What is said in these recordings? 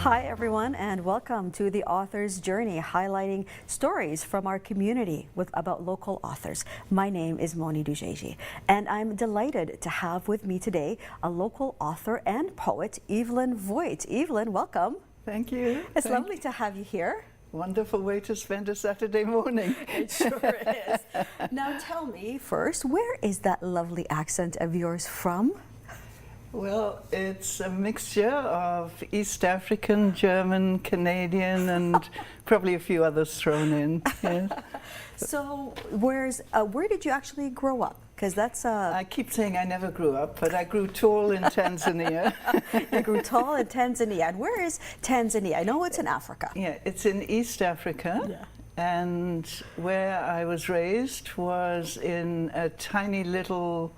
Hi everyone, and welcome to The Author's Journey, highlighting stories from our community about local authors. My name is Mony Dojeiji, and I'm delighted to have with me today a local author and poet, Evelyn Voigt. Evelyn, welcome. Thank you. It's lovely to have you here. Wonderful way to spend a Saturday morning. It sure is. Now tell me first, where is that lovely accent of yours from? Well, it's a mixture of East African, German, Canadian, and probably a few others thrown in. Yes. So where did you actually grow up? Because that's I keep saying I never grew up, but I grew tall in Tanzania. You grew tall in Tanzania. And where is Tanzania? I know it's in Africa. Yeah, it's in East Africa. Yeah. And where I was raised was in a tiny little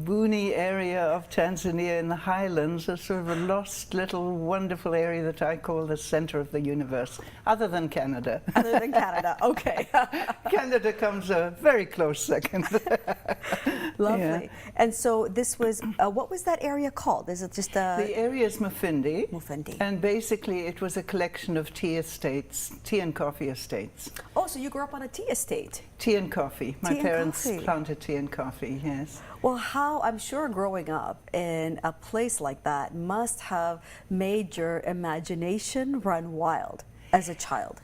boony area of Tanzania in the highlands, a sort of a lost little wonderful area that I call the center of the universe, other than Canada. Other than Canada, okay. Canada comes a very close second. Lovely. Yeah. And so this was, what was that area called? Is it just a... The area is Mufindi. Mufindi. And basically it was a collection of tea estates, tea and coffee estates. Oh, so you grew up on a tea estate? Tea and coffee. My parents coffee. planted tea and coffee, yes. Well, I'm sure growing up in a place like that must have made your imagination run wild as a child.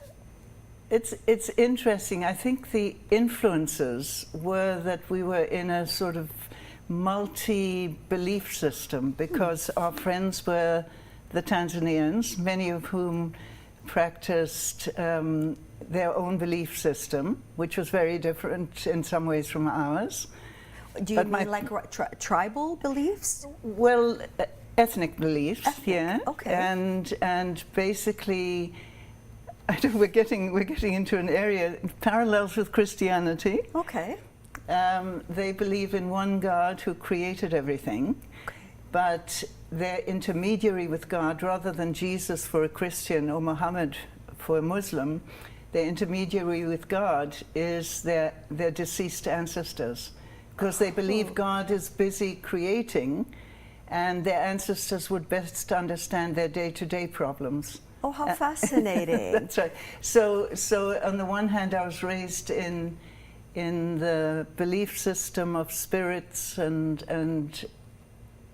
It's interesting. I think the influences were that we were in a sort of multi-belief system, because our friends were the Tanzanians, many of whom practiced their own belief system, which was very different in some ways from ours. Do you mean like tribal beliefs? Well, ethnic beliefs, yeah. Okay. And basically, we're getting into an area parallels with Christianity. Okay. They believe in one God who created everything, but they're intermediary with God rather than Jesus for a Christian or Muhammad for a Muslim. Their intermediary with God is their deceased ancestors, because they believe God is busy creating and their ancestors would best understand their day-to-day problems. Oh, how fascinating. That's right. So on the one hand, I was raised in the belief system of spirits, and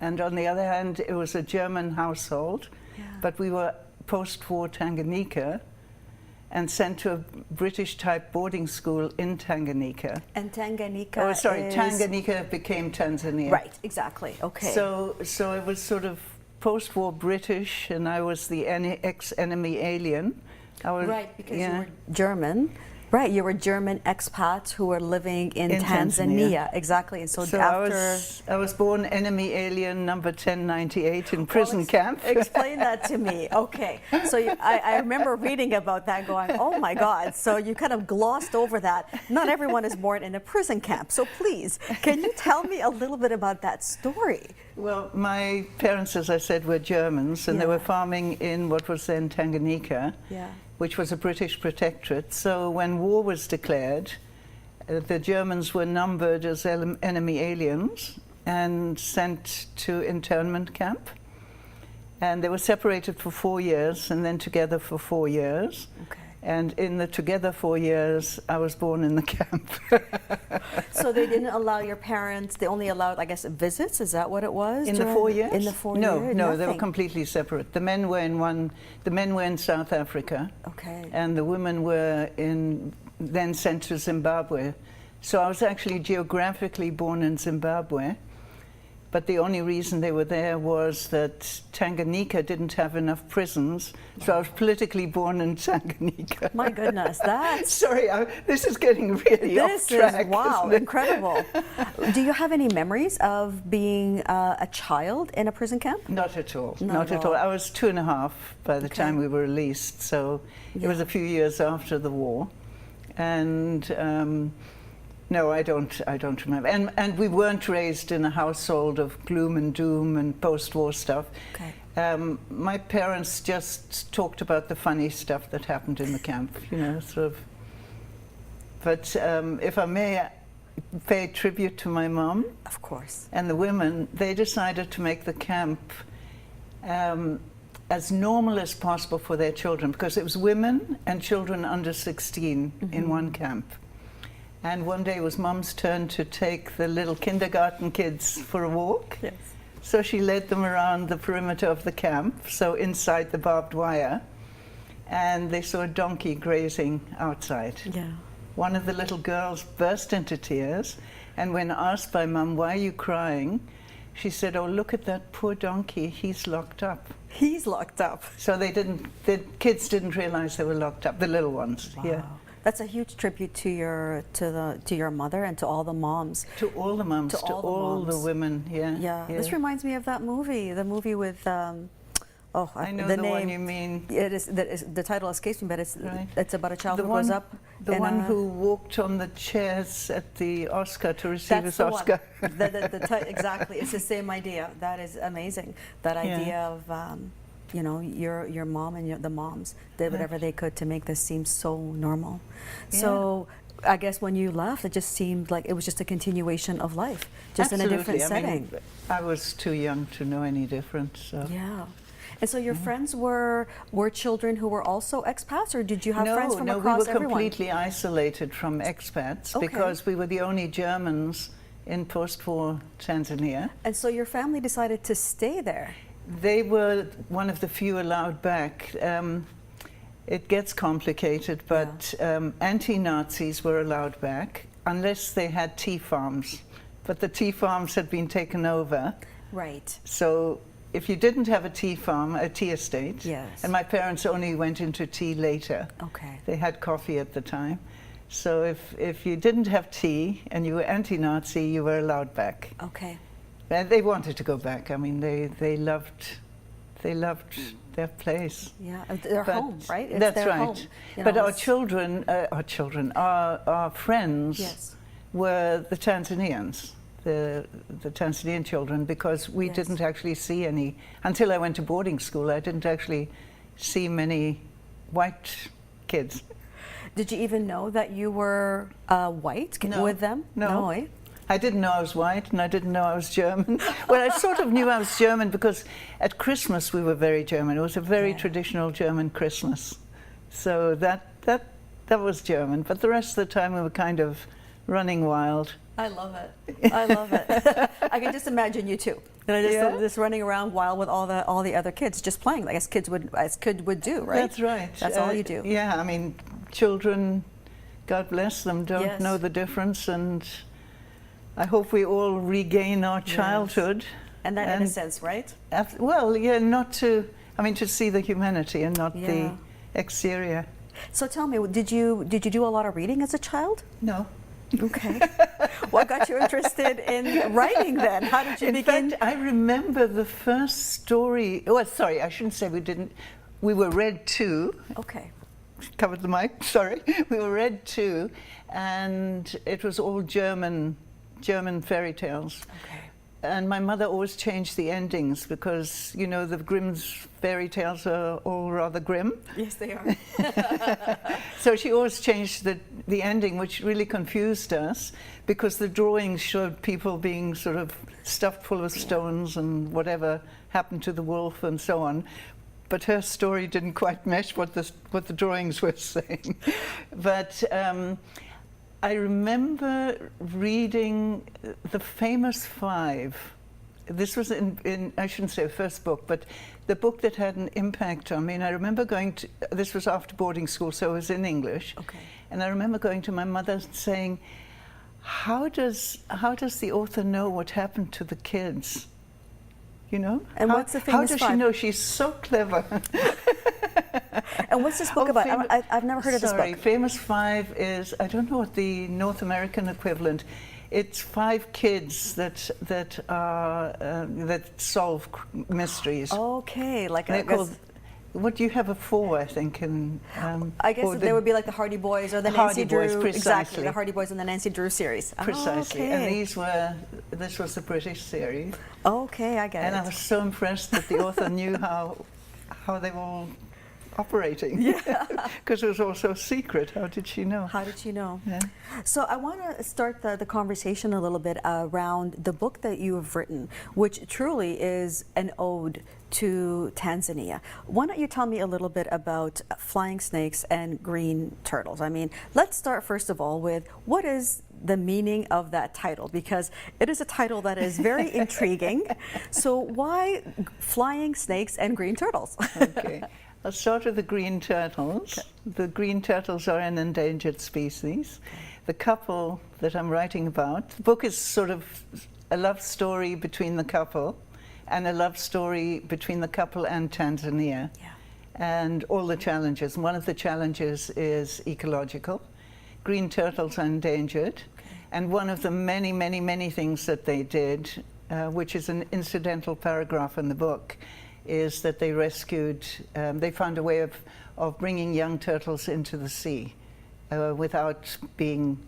on the other hand, it was a German household, but we were post-war Tanganyika and sent to a British-type boarding school in Tanganyika. And Tanganyika Tanganyika became Tanzania. Right, exactly, okay. So it was sort of post-war British, and I was the ex-enemy alien. Right, because you were German. Right, you were German expats who were living in Tanzania. Exactly. And so after... I was born enemy alien number 1098 in prison camp. Explain that to me. Okay. So I remember reading about that going, oh my God. So you kind of glossed over that. Not everyone is born in a prison camp. So please, can you tell me a little bit about that story? Well, my parents, as I said, were Germans, and they were farming in what was then Tanganyika. Yeah. Which was a British protectorate. So when war was declared, the Germans were numbered as enemy aliens and sent to internment camp. And they were separated for 4 years and then together for 4 years. Okay. And in the together 4 years, I was born in the camp. So they didn't allow your parents, they only allowed, I guess, visits? Is that what it was? In the 4 years? In the 4 years? No, they were completely separate. The men were in South Africa. Okay. And the women were then sent to Zimbabwe. So I was actually geographically born in Zimbabwe. But the only reason they were there was that Tanganyika didn't have enough prisons, so I was politically born in Tanganyika. My goodness, that's... Sorry, this is getting really off track. Wow, incredible. Do you have any memories of being a child in a prison camp? Not at all, not at all. I was 2.5 by the time we were released, so it was a few years after the war. And no, I don't remember. And we weren't raised in a household of gloom and doom and post-war stuff. Okay. My parents just talked about the funny stuff that happened in the camp, you know, sort of. But if I may pay tribute to my mom. Of course. And the women, they decided to make the camp as normal as possible for their children, because it was women and children under 16 in one camp. And one day it was Mom's turn to take the little kindergarten kids for a walk. Yes. So she led them around the perimeter of the camp, so inside the barbed wire, and they saw a donkey grazing outside. Yeah. One of the little girls burst into tears, and when asked by Mum, "Why are you crying?" she said, "Oh, look at that poor donkey, he's locked up." He's locked up. So the kids didn't realize they were locked up, the little ones. Wow. Yeah. That's a huge tribute to your mother and to all the moms. To all the mums, to all the women. Yeah. Yeah. This reminds me of that movie, the movie with I know the the name. one you mean. It is the title escapes me, but it's about a child The who one, grows up. the in one a, who walked on the chairs at the Oscar to receive that's his the Oscar. one. Exactly, it's the same idea. That is amazing. That idea of you know, your mom and the moms did whatever they could to make this seem so normal. Yeah. So I guess when you left, it just seemed like it was just a continuation of life, just Absolutely. in a different I setting. mean, I was too young to know any different. So. Yeah. And so your friends were children who were also expats, or did you have friends from across we were everyone? completely isolated from expats because we were the only Germans in post-war Tanzania. And so your family decided to stay there. They were one of the few allowed back. It gets complicated, but anti-Nazis were allowed back unless they had tea farms. But the tea farms had been taken over. Right. So if you didn't have a tea farm, a tea estate, Yes. and my parents only went into tea later. Okay. They had coffee at the time. So if you didn't have tea and you were anti-Nazi, you were allowed back. Okay. And they wanted to go back. I mean, they loved their place. Yeah, their home, right? It's That's their right. home, you But know, our friends Yes. were the Tanzanians, the Tanzanian children, because we didn't actually see any, until I went to boarding school, I didn't actually see many white kids. Did you even know that you were white with them? No. Eh? I didn't know I was white, and I didn't know I was German. Well, I sort of knew I was German because at Christmas we were very German. It was a very traditional German Christmas. So that was German. But the rest of the time we were kind of running wild. I love it. I love it. I can just imagine you too. Just running around wild with all the other kids, just playing like as kids would do, right? That's right. That's all you do. Yeah, I mean, children, God bless them, don't know the difference, and I hope we all regain our childhood. And that innocence, right? Well, yeah, to see the humanity and not the exterior. So tell me, did you do a lot of reading as a child? No. Okay. What got you interested in writing then? How did you begin? In fact, I remember the first story. Oh, sorry, I shouldn't say we didn't. We were read to. Okay. Covered the mic. Sorry. We were read to, and it was all German fairy tales. Okay. And my mother always changed the endings because, you know, the Grimm's fairy tales are all rather grim. Yes, they are. So she always changed the ending, which really confused us because the drawings showed people being sort of stuffed full of stones and whatever happened to the wolf and so on. But her story didn't quite match what the drawings were saying. But I remember reading The Famous Five. This was in I shouldn't say first book, but the book that had an impact on me. And I remember this was after boarding school, so it was in English. Okay. And I remember going to my mother and saying, how does the author know what happened to the kids? You know? And what's The Famous Five? How does Five? she know? She's so clever. And what's this book about? I've never heard of this book. Famous Five is, I don't know what the North American equivalent. It's 5 kids that solve mysteries. Okay, like they're called. What do you have a 4? I think in. I guess they would be like the Hardy Boys or the Nancy Hardy Boys, Drew. precisely. Exactly, the Hardy Boys and the Nancy Drew series. Precisely, Okay. and this was the British series. Okay, I get it. And I was so impressed that the author knew how they all operating. Because it was all so secret. How did she know? How did she know? Yeah. So I want to start the conversation a little bit around the book that you have written, which truly is an ode to Tanzania. Why don't you tell me a little bit about flying snakes and green turtles? I mean, let's start first of all with what is the meaning of that title, because it is a title that is very intriguing. So why flying snakes and green turtles? Okay. I'll start with the green turtles. Okay. The green turtles are an endangered species. The couple that I'm writing about, the book is sort of a love story between the couple and a love story between the couple and Tanzania, and all the challenges. One of the challenges is ecological. Green turtles are endangered, and one of the many, many, many things that they did, which is an incidental paragraph in the book, is that they rescued, they found a way of bringing young turtles into the sea without being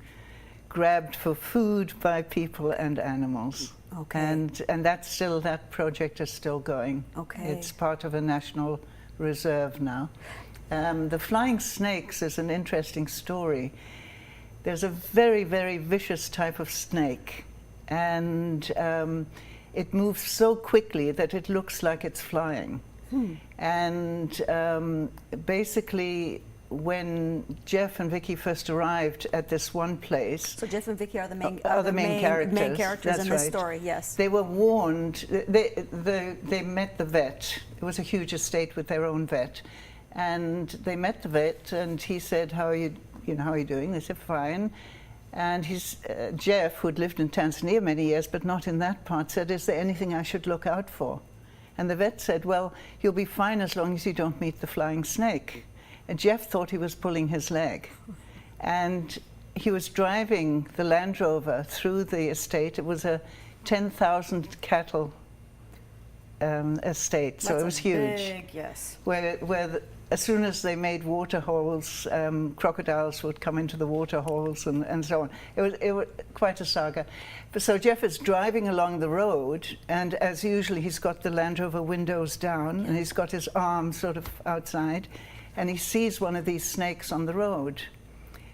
grabbed for food by people and animals. Okay. And that's still, that project is still going. Okay. It's part of a national reserve now. The flying snakes is an interesting story. There's a very, very vicious type of snake, and it moves so quickly that it looks like it's flying. And basically, when Jeff and Vicky first arrived at this one place... So Jeff and Vicky are the main, characters. Main characters That's in this right. story, yes. They were warned, they met the vet. It was a huge estate with their own vet. And they met the vet, and he said, how are you doing? They said, fine. And Jeff, who'd lived in Tanzania many years, but not in that part, said, is there anything I should look out for? And the vet said, well, you'll be fine as long as you don't meet the flying snake. And Jeff thought he was pulling his leg. And he was driving the Land Rover through the estate. It was a 10,000 cattle estate, so it was huge. Big, yes. As soon as they made water holes, crocodiles would come into the water holes and so on. It was quite a saga. So Jeff is driving along the road, and as usual, he's got the Land Rover windows down, and he's got his arm sort of outside, and he sees one of these snakes on the road.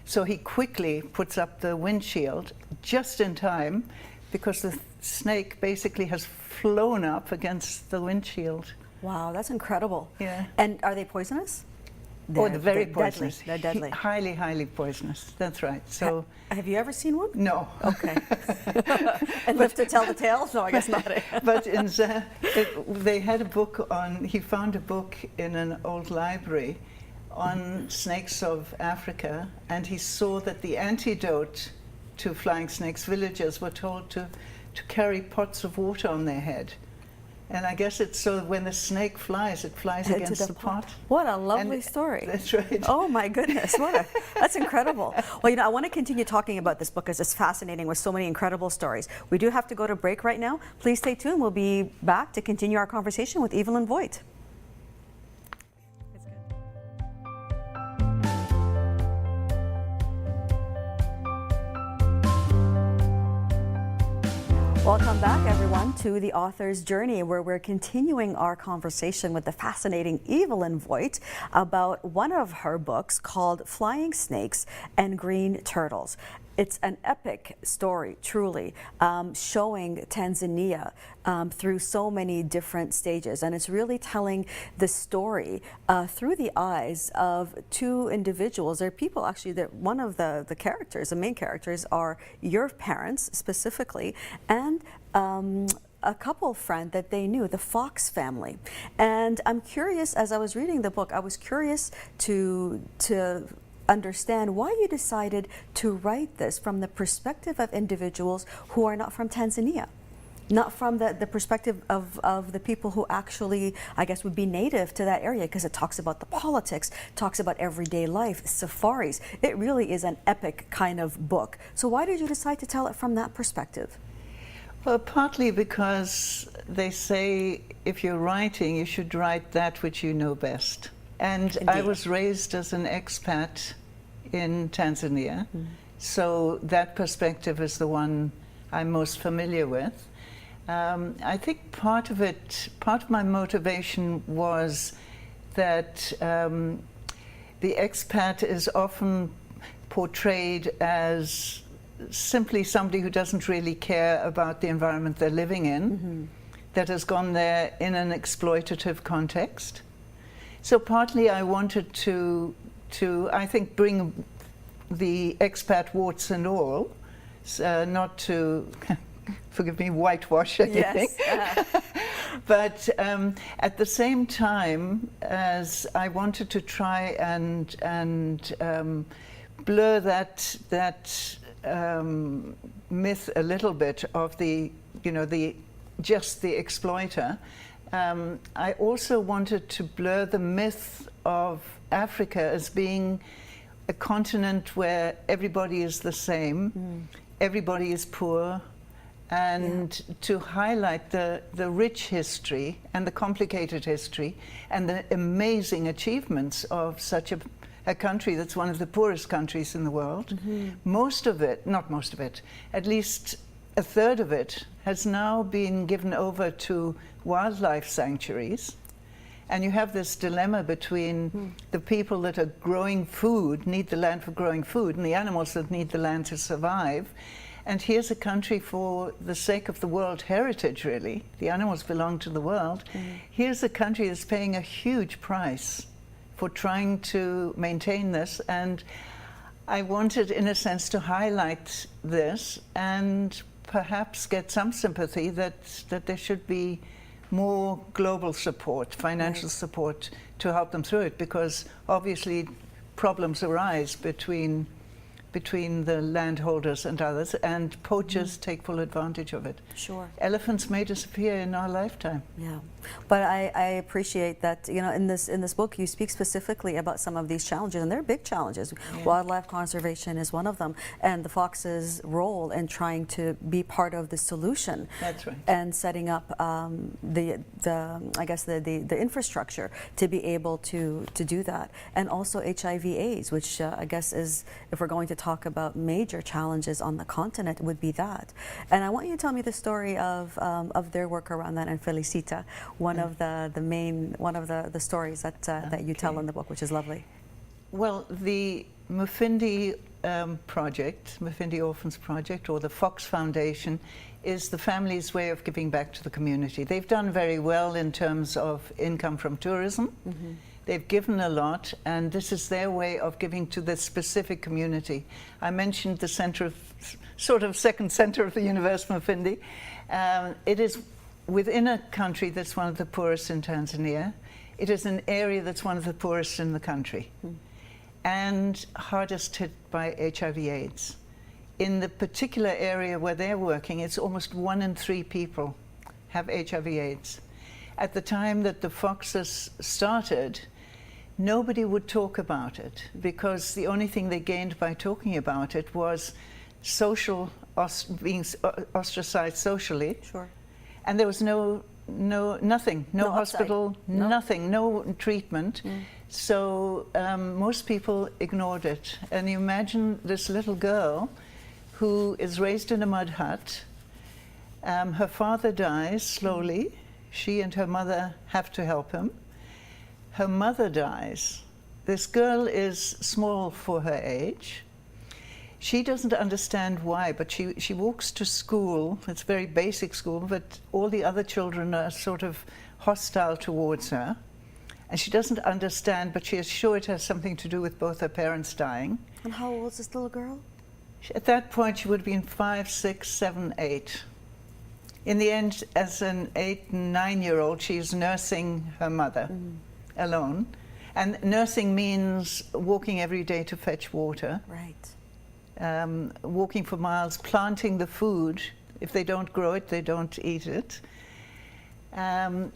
So he quickly puts up the windshield just in time, because the snake basically has flown up against the windshield. Wow, that's incredible. Yeah. And are they poisonous? They're very poisonous. They're deadly. Highly, highly poisonous. That's right. So, have you ever seen one? No. Okay. And live to tell the tale? No, I guess not. But they had a book on. He found a book in an old library on snakes of Africa, and he saw that the antidote to flying snakes, villagers were told to carry pots of water on their head. And I guess it's so when the snake flies, it flies against the pot. What a lovely story. That's right. Oh my goodness, that's incredible. Well, I want to continue talking about this book because it's fascinating with so many incredible stories. We do have to go to break right now. Please stay tuned. We'll be back to continue our conversation with Evelyn Voigt. Welcome back, everyone, to The Author's Journey, where we're continuing our conversation with the fascinating Evelyn Voigt about one of her books called Flying Snakes and Green Turtles. It's an epic story, truly, showing Tanzania through so many different stages. And it's really telling the story through the eyes of two individuals. There are people, actually, that one of the characters, the main characters, are your parents, specifically, and a couple friend that they knew, the Fox family. And I'm curious, as I was reading the book, I was curious to understand why you decided to write this from the perspective of individuals who are not from Tanzania, not from the perspective of the people who actually, I guess, would be native to that area, because it talks about the politics, talks about everyday life, safaris. It really is an epic kind of book. So why did you decide to tell it from that perspective? Well, partly because they say if you're writing, you should write that which you know best. And Indeed. I was raised as an expat in Tanzania, so that perspective is the one I'm most familiar with. I think part of my motivation was that the expat is often portrayed as simply somebody who doesn't really care about the environment they're living in, that has gone there in an exploitative context. So partly I wanted to I think, bring the expat warts and all, not to, forgive me, whitewash anything. Yes. But at the same time, as I wanted to try and blur that myth a little bit of the exploiter, I also wanted to blur the myth of Africa as being a continent where everybody is the same, everybody is poor, and to highlight the rich history and the complicated history and the amazing achievements of such a country that's one of the poorest countries in the world. Most of it, not most of it, at least a third of it has now been given over to wildlife sanctuaries. And you have this dilemma between the people that are growing food, need the land for growing food, and the animals that need the land to survive. And here's a country for the sake of the world heritage, really. The animals belong to the world. Here's a country that's paying a huge price for trying to maintain this. And I wanted, in a sense, to highlight this and perhaps get some sympathy that there should be more global support, financial support to help them through it, because obviously problems arise between the landholders and others, and poachers take full advantage of it. Sure. Elephants may disappear in our lifetime. Yeah, but I appreciate that, in this book you speak specifically about some of these challenges, and they're big challenges. Wildlife conservation is one of them, and the fox's role in trying to be part of the solution. That's right. And setting up the infrastructure to be able to do that, and also HIV/AIDS, which I guess is, if we're going to talk about major challenges on the continent, would be that. And I want you to tell me the story of their work around that, and Felicita, one of the stories that you tell in the book, which is lovely. Well, the Mufindi project, Mufindi Orphans Project, or the Fox Foundation, is the family's way of giving back to the community. They've done very well in terms of income from tourism. They've given a lot, and this is their way of giving to this specific community. I mentioned the center of, sort of second center of the universe, Mufindi. It is within a country that's one of the poorest in Tanzania. It is an area that's one of the poorest in the country, and hardest hit by HIV/AIDS. In the particular area where they're working, it's almost 1 in 3 people have HIV/AIDS. At the time that the Foxes started, nobody would talk about it, because the only thing they gained by talking about it was being ostracized socially. Sure. And there was nothing, no hospital, nothing, no treatment. So most people ignored it. And you imagine this little girl who is raised in a mud hut. Her father dies slowly. She and her mother have to help him. Her mother dies. This girl is small for her age. She doesn't understand why, but she walks to school. It's a very basic school, but all the other children are sort of hostile towards her. And she doesn't understand, but she is sure it has something to do with both her parents dying. And how old is this little girl? At that point, she would have been 5, 6, 7, 8. In the end, as an 8 and 9-year-old, she's nursing her mother alone. And nursing means walking every day to fetch water. Right. Walking for miles, planting the food. If they don't grow it, they don't eat it. When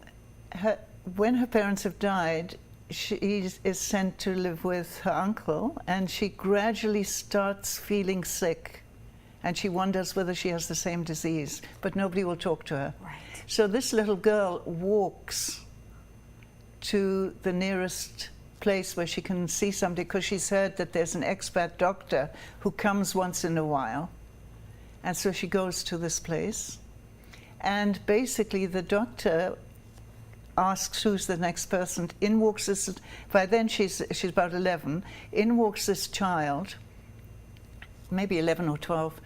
her parents have died, she is sent to live with her uncle, and she gradually starts feeling sick. And she wonders whether she has the same disease, but nobody will talk to her. Right. So this little girl walks to the nearest place where she can see somebody, because she's heard that there's an expat doctor who comes once in a while. And so she goes to this place. And basically the doctor asks who's the next person. In walks this, by then she's about 11, in walks this child, maybe 11 or 12,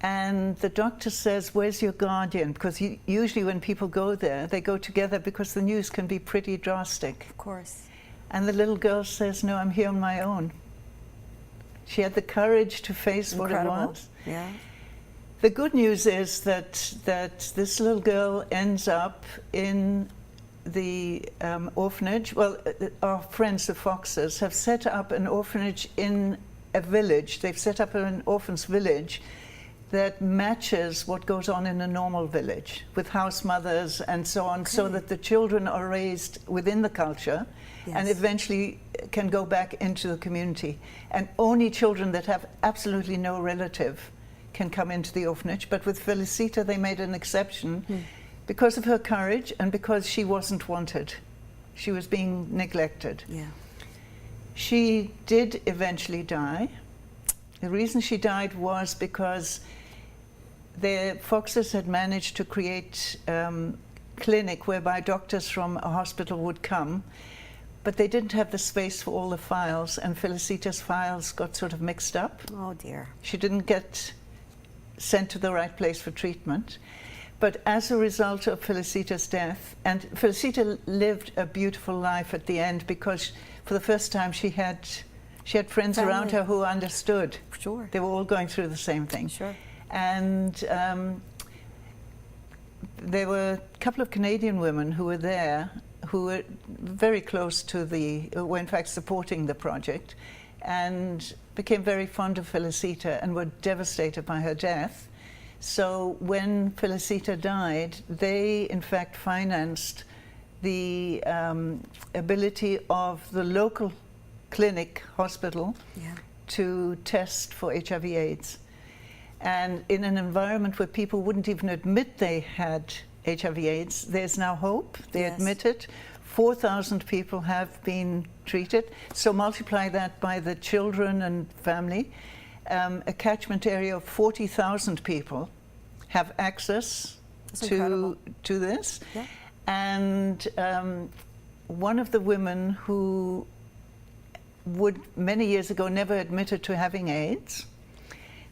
and the doctor says, where's your guardian? Because usually when people go there, they go together because the news can be pretty drastic. Of course. And the little girl says, no, I'm here on my own. She had the courage to face Incredible. what it was. Yeah. The good news is that this little girl ends up in the orphanage. Well, our friends, the Foxes, have set up an orphanage in a village. They've set up an orphans village that matches what goes on in a normal village, with house mothers and so on, so that the children are raised within the culture and eventually can go back into the community. And only children that have absolutely no relative can come into the orphanage. But with Felicita, they made an exception because of her courage and because she wasn't wanted. She was being neglected. Yeah. She did eventually die. The reason she died was because the Foxes had managed to create a clinic whereby doctors from a hospital would come, but they didn't have the space for all the files, and Felicita's files got sort of mixed up. Oh dear. She didn't get sent to the right place for treatment. But as a result of Felicita's death, and Felicita lived a beautiful life at the end because for the first time she had friends around her who understood. Sure. They were all going through the same thing. Sure. And there were a couple of Canadian women who were there, who were very close to were in fact supporting the project, and became very fond of Felicita and were devastated by her death. So when Felicita died, they in fact financed the ability of the local clinic, hospital, to test for HIV/AIDS. And in an environment where people wouldn't even admit they had HIV/AIDS, there's now hope. They admit it. 4,000 people have been treated. So multiply that by the children and family. A catchment area of 40,000 people have access to this. Yeah. And one of the women who would many years ago never admitted to having AIDS,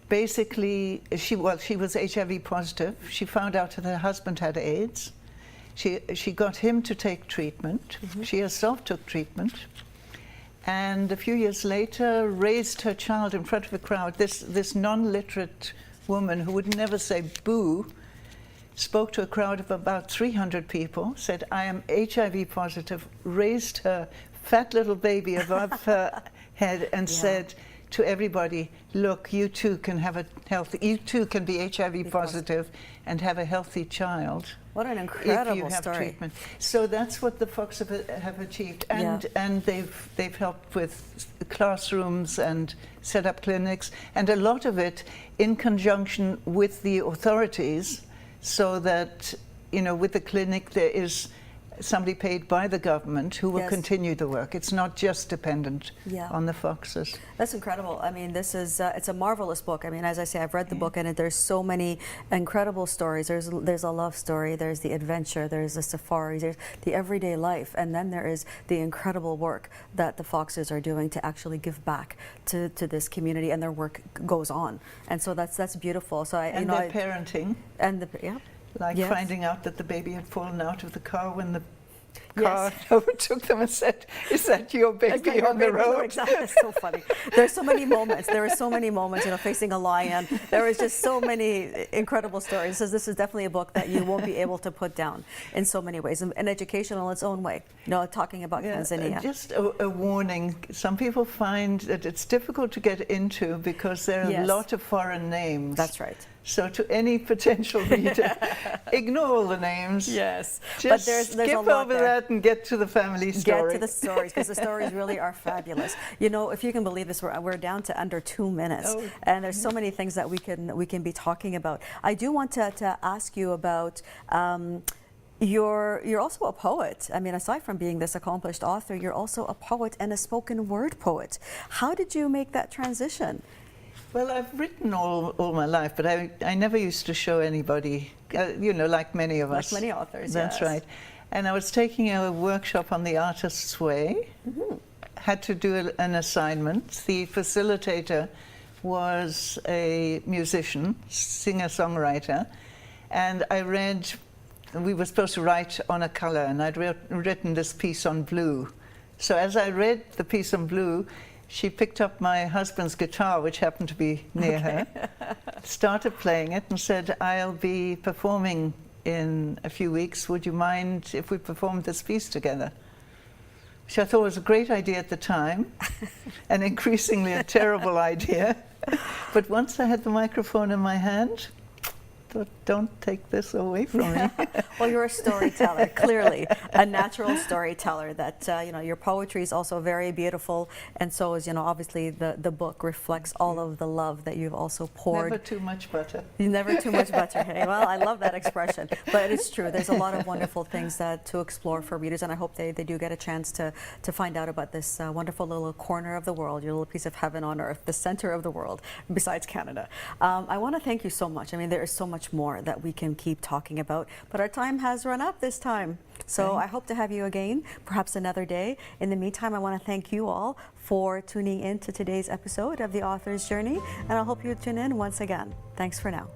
basically she was HIV positive. She found out that her husband had AIDS. She got him to take treatment. She herself took treatment, and a few years later raised her child in front of a crowd. This non-literate woman who would never say boo spoke to a crowd of about 300 people, said, I am HIV positive, raised her fat little baby above her head and said to everybody, look, you too can have you too can be HIV positive and have a healthy child. What an incredible if you have story. treatment. So that's what the Foxes have achieved, and they've helped with classrooms and set up clinics, and a lot of it in conjunction with the authorities, so that with the clinic there is somebody paid by the government who will continue the work. It's not just dependent on the Foxes. That's incredible. I mean, this is it's a marvelous book. I mean, as I say, I've read the book, and there's so many incredible stories. There's a love story, there's the adventure, there's the safaris, there's the everyday life, and then there is the incredible work that the Foxes are doing to actually give back to this community, and their work goes on. And so that's beautiful. So their parenting. And finding out that the baby had fallen out of the car when the car overtook them and said, is that your baby on the road? Exactly. That's so funny. There's so many moments. There were so many moments, facing a lion. There was just so many incredible stories. So this is definitely a book that you won't be able to put down in so many ways, and educational in its own way. Talking about Tanzania. Just a warning. Some people find that it's difficult to get into because there are a lot of foreign names. That's right. So to any potential reader, ignore all the names. Yes. Just but there's skip over that and get to the family story. Get to the stories, because the stories really are fabulous. If you can believe this, we're down to under 2 minutes, and there's so many things that we can be talking about. I do want to ask you about. You're also a poet. I mean, aside from being this accomplished author, you're also a poet and a spoken word poet. How did you make that transition? Well, I've written all my life, but I never used to show anybody, like many of us. Like many authors, That's right. And I was taking a workshop on the artist's way, had to do an assignment. The facilitator was a musician, singer-songwriter, and I read, we were supposed to write on a color, and I'd written this piece on blue. So as I read the piece on blue, she picked up my husband's guitar, which happened to be near her, started playing it and said, "I'll be performing in a few weeks. Would you mind if we performed this piece together?" Which I thought was a great idea at the time, and increasingly a terrible idea. But once I had the microphone in my hand, I thought, don't take this away from me. Well, you're a storyteller, clearly, a natural storyteller. That your poetry is also very beautiful, and so is obviously the book reflects all of the love that you've also poured. Never too much butter. Never too much butter. Hey, well, I love that expression, but it's true. There's a lot of wonderful things to explore for readers, and I hope they do get a chance to find out about this wonderful little corner of the world, your little piece of heaven on earth, the center of the world, besides Canada. I want to thank you so much. I mean, there is so much more that we can keep talking about, but our time has run up this time. So I hope to have you again, perhaps another day. In the meantime, I want to thank you all for tuning in to today's episode of The Author's Journey, and I hope you tune in once again. Thanks for now.